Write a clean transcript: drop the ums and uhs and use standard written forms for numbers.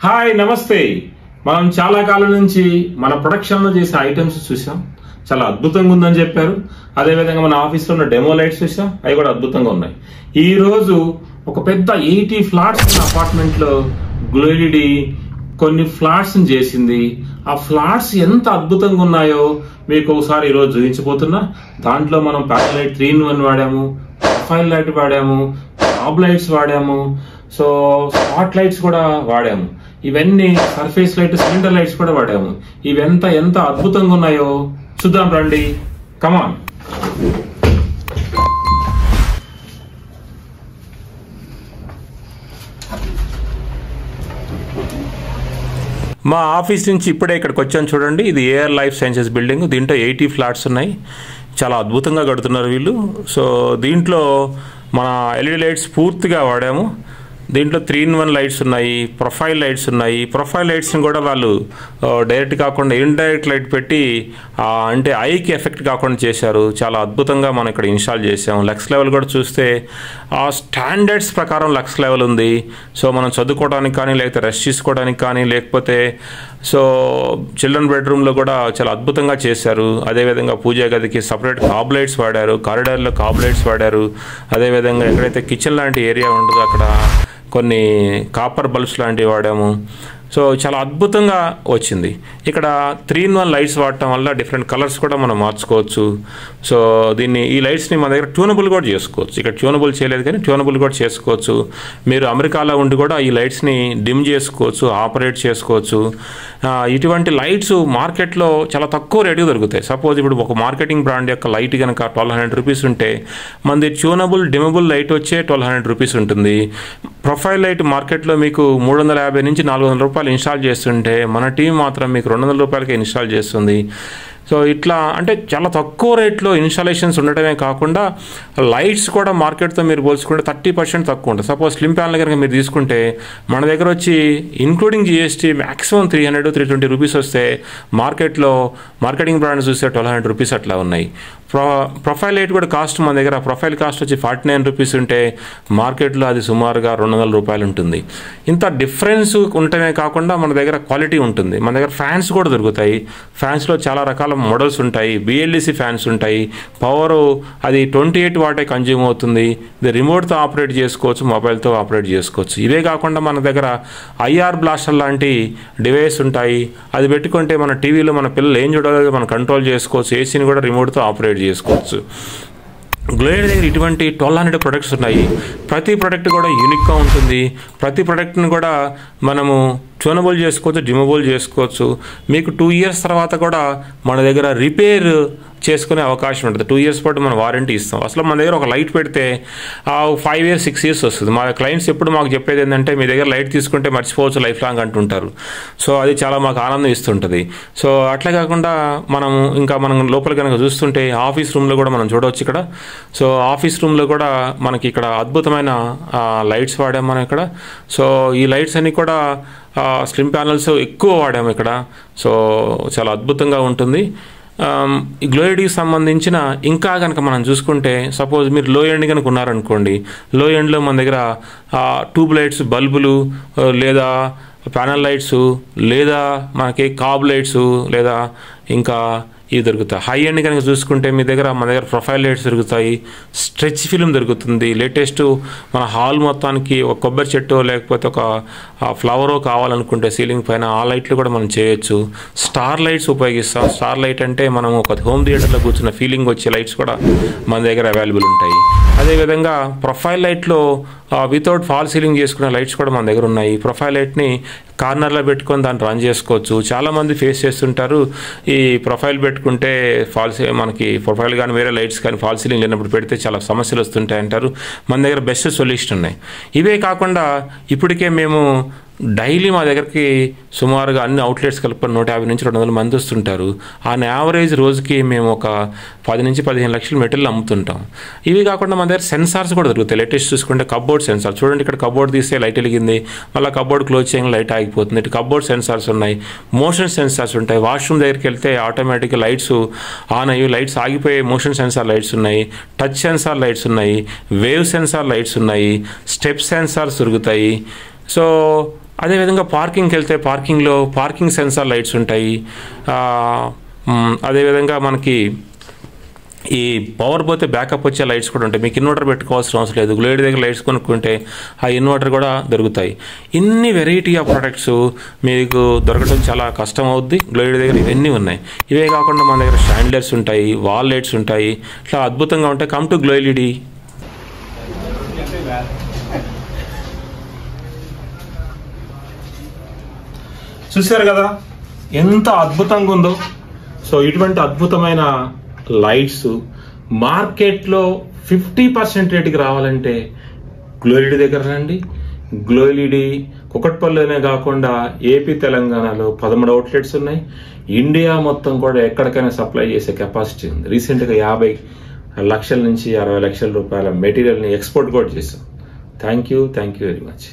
Hi నమస్తే. మనం చాలా కాలం నుంచి మన ప్రొడక్షన్లో చేసే ఐటమ్స్ చూసాం, చాలా అద్భుతంగా ఉందని చెప్పారు. అదేవిధంగా మన ఆఫీస్లో ఉన్న డెమో లైట్స్ చూసాం, అవి కూడా అద్భుతంగా ఉన్నాయి. ఈ రోజు ఒక పెద్ద 80 ఫ్లాట్స్ ఉన్న అపార్ట్మెంట్లో గ్లోయిడి కొన్ని ఫ్లాట్స్ చేసింది. ఆ ఫ్లాట్స్ ఎంత అద్భుతంగా ఉన్నాయో మీకు ఒకసారి ఈరోజు చూపించబోతున్నా. దాంట్లో మనం ప్యానల్ లైట్ 3-in-1 వాడాము, ప్రొఫైల్ లైట్ వాడాము, టాప్ లైట్స్ వాడాము, సో స్పాట్ లైట్స్ కూడా వాడాము. ఇవన్నీ సర్ఫేస్ లైట్, సిలిండర్ లైట్స్ కూడా వాడాము. ఇవి ఎంత అద్భుతంగా ఉన్నాయో చూద్దాం రండి, కమాన్. మా ఆఫీస్ నుంచి ఇప్పుడే ఇక్కడికి వచ్చాను చూడండి. ఇది ఏఆర్ లైఫ్ సైన్సెస్ బిల్డింగ్. దీంట్లో 80 ఫ్లాట్స్ ఉన్నాయి. చాలా అద్భుతంగా కడుతున్నారు వీళ్ళు. సో దీంట్లో మన ఎల్ఈడి లైట్స్ పూర్తిగా వాడాము. దీంట్లో 3-in-1 లైట్స్ ఉన్నాయి, ప్రొఫైల్ లైట్స్ ఉన్నాయి. ప్రొఫైల్ లైట్స్ని కూడా వాళ్ళు డైరెక్ట్ కాకుండా ఇండైరెక్ట్ లైట్ పెట్టి అంటే ఐకి ఎఫెక్ట్ కాకుండా చేశారు. చాలా అద్భుతంగా మనం ఇక్కడ ఇన్స్టాల్ చేసాము. లక్స్ లెవెల్ కూడా చూస్తే ఆ స్టాండర్డ్స్ ప్రకారం లక్స్ లెవెల్ ఉంది. సో మనం చదువుకోవడానికి కానీ, లేకపోతే రెస్ట్ తీసుకోవడానికి కానీ, లేకపోతే సో చిల్డ్రన్ బెడ్రూమ్లో కూడా చాలా అద్భుతంగా చేశారు. అదేవిధంగా పూజా గదికి సపరేట్ కాబ్ లైట్స్ వాడారు, కారిడార్లో కాబ్ లైట్స్ వాడారు. అదేవిధంగా ఎక్కడైతే కిచెన్ లాంటి ఏరియా ఉండదో అక్కడ కొన్ని కాపర్ బల్బ్స్ లాంటివి వాడాము. సో చాలా అద్భుతంగా వచ్చింది. ఇక్కడ 3-in-1 లైట్స్ వాడటం వల్ల డిఫరెంట్ కలర్స్ కూడా మనం మార్చుకోవచ్చు. సో ఈ లైట్స్ని మన దగ్గర ట్యూనబుల్ కూడా చేసుకోవచ్చు. ఇక్కడ ట్యూనబుల్ చేయలేదు కానీ ట్యూనబుల్ కూడా చేసుకోవచ్చు. మీరు అమెరికాలో ఉండి కూడా ఈ లైట్స్ని డిమ్ చేసుకోవచ్చు, ఆపరేట్ చేసుకోవచ్చు. ఇటువంటి లైట్స్ మార్కెట్లో చాలా తక్కువ రేటుకి దొరుకుతాయి. సపోజ్ ఇప్పుడు ఒక మార్కెటింగ్ బ్రాండ్ యొక్క లైట్ కనుక 1200 రూపీస్ ఉంటే మనది ట్యూనబుల్ డిమబుల్ లైట్ వచ్చే 1200 రూపీస్ ఉంటుంది. ప్రొఫైల్ లైట్ మార్కెట్లో మీకు 350 నుంచి 400 రూపాయలు ఇన్స్టాల్ చేస్తుంటే మన టీం మాత్రం మీకు 200 రూపాయలకి ఇన్స్టాల్ చేస్తుంది. సో ఇట్లా అంటే చాలా తక్కువ రేట్లో ఇన్స్టాలేషన్స్ ఉండటమే కాకుండా లైట్స్ కూడా మార్కెట్తో మీరు పోల్చుకుంటే 30% తక్కువ ఉంటుంది. సపోజ్ స్లిమ్ ప్యానల్ కనుక మీరు తీసుకుంటే మన దగ్గర వచ్చి ఇంక్లూడింగ్ జిఎస్టీ మ్యాక్సిమం 300-320 రూపీస్ వస్తే మార్కెట్లో మార్కెటింగ్ బ్రాండ్స్ చూస్తే 1200 రూపీస్ అట్లా ఉన్నాయి. ప్రొఫైల్ లైట్ కూడా కాస్ట్ మన దగ్గర ప్రొఫైల్ కాస్ట్ వచ్చి 49 రూపీస్ ఉంటే మార్కెట్లో అది సుమారుగా 200 రూపాయలు ఉంటుంది. ఇంత డిఫరెన్స్ ఉండటమే కాకుండా మన దగ్గర క్వాలిటీ ఉంటుంది. మన దగ్గర ఫ్యాన్స్ కూడా దొరుకుతాయి. ఫ్యాన్స్లో చాలా రకాల మోడల్స్ ఉంటాయి. బిఎల్డిసి ఫ్యాన్స్ ఉంటాయి. పవరు అది 28 వాటే కన్జ్యూమ్ అవుతుంది. ఇది రిమోట్తో ఆపరేట్ చేసుకోవచ్చు, మొబైల్తో ఆపరేట్ చేసుకోవచ్చు. ఇవే కాకుండా మన దగ్గర ఐఆర్ బ్లాస్టర్ లాంటి డివైస్ ఉంటాయి. అది పెట్టుకుంటే మన టీవీలో మన పిల్లలు ఏం చూడాలో మనం కంట్రోల్ చేసుకోవచ్చు. ఏసీని కూడా రిమోట్తో ఆపరేట్ చేసుకోవచ్చు. గ్లోయిడి దగ్గర ఇటువంటి 1200 ప్రొడక్ట్స్ ఉన్నాయి. ప్రతి ప్రోడక్ట్ కూడా యూనిక్గా ఉంటుంది. ప్రతి ప్రోడక్ట్ని కూడా మనము ట్యూనబుల్ చేసుకోవచ్చు, డిమబుల్ చేసుకోవచ్చు. మీకు 2 years తర్వాత కూడా మన దగ్గర రిపేర్ చేసుకునే అవకాశం ఉంటుంది. 2 years పాటు మనం వారంటీ ఇస్తాం. అసలు మన దగ్గర ఒక లైట్ పెడితే 5 years 6 years వస్తుంది. మా క్లయింట్స్ ఎప్పుడు మాకు చెప్పేది ఏంటంటే మీ దగ్గర లైట్ తీసుకుంటే మర్చిపోవచ్చు లైఫ్ లాంగ్ అంటుంటారు. సో అది చాలా మాకు ఆనందం ఇస్తుంటుంది. సో అట్లా కాకుండా మనం లోపల కనుక చూస్తుంటే ఆఫీస్ రూమ్లో కూడా మనం చూడవచ్చు ఇక్కడ. సో ఆఫీస్ రూమ్లో కూడా మనకి ఇక్కడ అద్భుతమైన లైట్స్ వాడాము మనం ఇక్కడ. సో ఈ లైట్స్ అన్నీ కూడా స్లిమ్ ప్యానల్స్ ఎక్కువ వాడాము ఇక్కడ. సో చాలా అద్భుతంగా ఉంటుంది. ఈ గ్లోయిడికి సంబంధించిన ఇంకా కనుక మనం చూసుకుంటే సపోజ్ మీరు లో ఎండ్ కనుక ఉన్నారనుకోండి, లో ఎండ్లో మన దగ్గర ట్యూబ్ లైట్స్, బల్బులు, లేదా ప్యానల్ లైట్స్, లేదా మనకి కాబ్ లైట్స్, లేదా ఇంకా ఇవి దొరుకుతాయి. హై ఎండ్ కనుక చూసుకుంటే మన దగ్గర ప్రొఫైల్ లైట్స్ దొరుకుతాయి. స్ట్రెచ్ ఫిల్మ్ దొరుకుతుంది. లేటెస్ట్ మన హాల్ మొత్తానికి ఒక కొబ్బరి చెట్టు లేకపోతే ఒక ఫ్లవరో కావాలనుకుంటే సీలింగ్ పైన ఆ లైట్లు కూడా మనం చేయొచ్చు. స్టార్ లైట్స్ ఉపయోగిస్తాం. స్టార్ లైట్ అంటే మనం ఒక హోమ్ థియేటర్లో కూర్చున్న ఫీలింగ్ వచ్చే లైట్స్ కూడా మన దగ్గర అవైలబుల్ ఉంటాయి. అదేవిధంగా ప్రొఫైల్ లైట్లో వితౌట్ ఫాల్ సీలింగ్ చేసుకునే లైట్స్ కూడా మన దగ్గర ఉన్నాయి. ప్రొఫైల్ లైట్ని కార్నర్లో పెట్టుకొని దాన్ని రన్ చేసుకోవచ్చు. చాలామంది ఫేస్ చేస్తుంటారు ఈ ప్రొఫైల్ పెట్టుకుంటే మనకి ప్రొఫైల్ కానీ వేరే లైట్స్ కానీ ఫాల్ సీలింగ్ లేనప్పుడు పెడితే చాలా సమస్యలు వస్తుంటాయి అంటారు. మన దగ్గర బెస్ట్ సొల్యూషన్ ఉన్నాయి. ఇవే కాకుండా ఇప్పటికే మేము డైలీ మా దగ్గరికి సుమారుగా అన్ని అవుట్లెట్స్ కలుపుకొని 150 నుంచి 200 మంది వస్తుంటారు. ఆన్ యావరేజ్ రోజుకి మేము ఒక 10 నుంచి 15 లక్షల మెటీరియల్ అమ్ముతుంటాం. ఇవి కాకుండా మన దగ్గర సెన్సార్స్ కూడా దొరుకుతాయి. లేటెస్ట్ చూసుకుంటే కబ్బోర్డ్ సెన్సార్ చూడండి. ఇక్కడ కబ్బోర్డ్ తీస్తే లైట్ వెలిగింది, మళ్ళీ కబ్బోర్డ్ క్లోజ్ చేయగానే లైట్ ఆగిపోతుంది. ఇటు కబ్బోర్డ్ సెన్సార్స్ ఉన్నాయి, మోషన్ సెన్సార్స్ ఉంటాయి. వాష్రూమ్ దగ్గరికి వెళ్తే ఆటోమేటిక్గా లైట్స్ ఆన్ అయ్యి లైట్స్ ఆగిపోయే మోషన్ సెన్సార్ లైట్స్ ఉన్నాయి, టచ్ సెన్సార్ లైట్స్ ఉన్నాయి, వేవ్ సెన్సార్ లైట్స్ ఉన్నాయి, స్టెప్ సెన్సార్స్ దొరుకుతాయి. సో అదేవిధంగా పార్కింగ్కి వెళ్తే పార్కింగ్లో పార్కింగ్ సెన్సార్ లైట్స్ ఉంటాయి. అదేవిధంగా మనకి ఈ పవర్ పోతే బ్యాకప్ వచ్చే లైట్స్ కూడా ఉంటాయి. మీకు ఇన్వర్టర్ పెట్టుకోవాల్సిన అవసరం లేదు. గ్లోయిడ్ దగ్గర లైట్స్ కొనుక్కుంటే ఆ ఇన్వర్టర్ కూడా దొరుకుతాయి. ఇన్ని వెరైటీ ఆఫ్ ప్రొడక్ట్స్ మీకు దొరకడం చాలా కష్టం అవుద్ది. గ్లోయిడ్ దగ్గర ఇవన్నీ ఉన్నాయి. ఇవే కాకుండా మన దగ్గర షాండ్లర్స్ ఉంటాయి, వాల్ లైట్స్ ఉంటాయి, ఇట్లా అద్భుతంగా ఉంటాయి. కమ్ టు గ్లోయిడ్. చూశారు కదా ఎంత అద్భుతంగా ఉందో. సో ఇటువంటి అద్భుతమైన లైట్స్ మార్కెట్లో 50% రేటుకి రావాలంటే గ్లోయిడ్ దగ్గర రండి. గ్లోయిడ్ కుకట్పల్లిలోనే కాకుండా ఏపీ తెలంగాణలో 13 అవుట్లెట్స్ ఉన్నాయి. ఇండియా మొత్తం కూడా ఎక్కడికైనా సప్లై చేసే కెపాసిటీ ఉంది. రీసెంట్గా 50 లక్షల నుంచి 60 లక్షల రూపాయల మెటీరియల్ని ఎక్స్పోర్ట్ కూడా చేసాం. Thank you very much.